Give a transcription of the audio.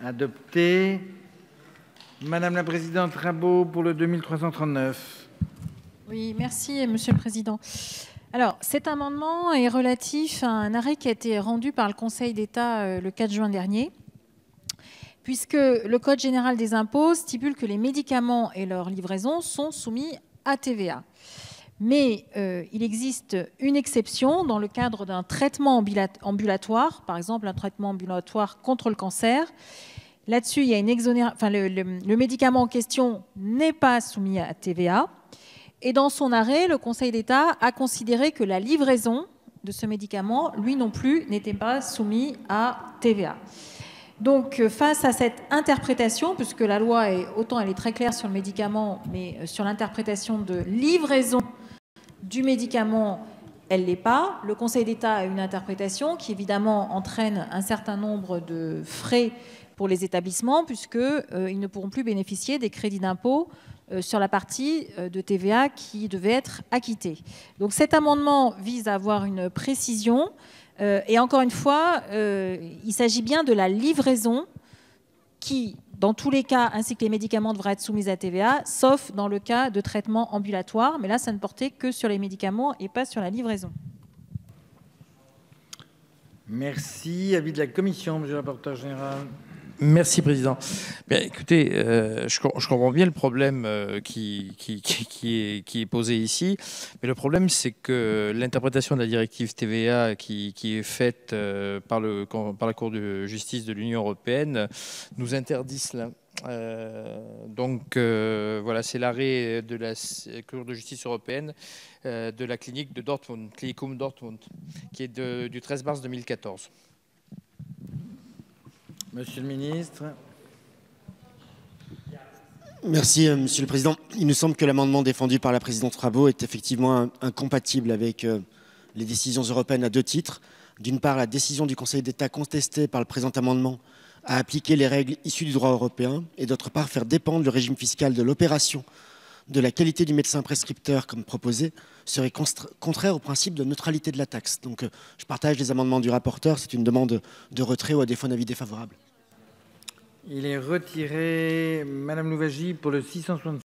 Adopté. Madame la présidente Rabault pour le 2339. Oui, merci Monsieur le Président. Alors, cet amendement est relatif à un arrêt qui a été rendu par le Conseil d'État le 4 juin dernier, puisque le Code général des impôts stipule que les médicaments et leur livraison sont soumis à TVA. Mais il existe une exception dans le cadre d'un traitement ambulatoire, par exemple un traitement ambulatoire contre le cancer. Là-dessus, il y a une exonération. Enfin, le médicament en question n'est pas soumis à TVA. Et dans son arrêt, le Conseil d'État a considéré que la livraison de ce médicament, lui non plus, n'était pas soumis à TVA. Donc, face à cette interprétation, puisque la loi est, autant elle est très claire sur le médicament, mais sur l'interprétation de livraison du médicament, elle ne l'est pas. Le Conseil d'État a une interprétation qui, évidemment, entraîne un certain nombre de frais pour les établissements, puisqu'ils ne pourront plus bénéficier des crédits d'impôt sur la partie de TVA qui devait être acquittée. Donc cet amendement vise à avoir une précision. Et encore une fois, il s'agit bien de la livraison qui, dans tous les cas, ainsi que les médicaments, devraient être soumis à TVA, sauf dans le cas de traitement ambulatoire. Mais là, ça ne portait que sur les médicaments et pas sur la livraison. Merci. Avis de la commission, monsieur le rapporteur général. Merci, Président. Bien, écoutez, je comprends bien le problème qui est posé ici, mais le problème, c'est que l'interprétation de la directive TVA qui est faite par la Cour de justice de l'Union européenne nous interdit cela. Donc voilà, c'est l'arrêt de la Cour de justice européenne de la clinique de Dortmund, Klinikum Dortmund, qui est du 13 mars 2014. Monsieur le ministre. Merci, Monsieur le Président. Il nous semble que l'amendement défendu par la présidente Rabault est effectivement incompatible avec les décisions européennes à deux titres. D'une part, la décision du Conseil d'État contestée par le présent amendement à appliquer les règles issues du droit européen et d'autre part, faire dépendre le régime fiscal de l'opération de la qualité du médecin prescripteur comme proposé serait contraire au principe de neutralité de la taxe. Donc je partage les amendements du rapporteur. C'est une demande de retrait ou à défaut un avis défavorable. Il est retiré. Madame Louwagie pour le 666.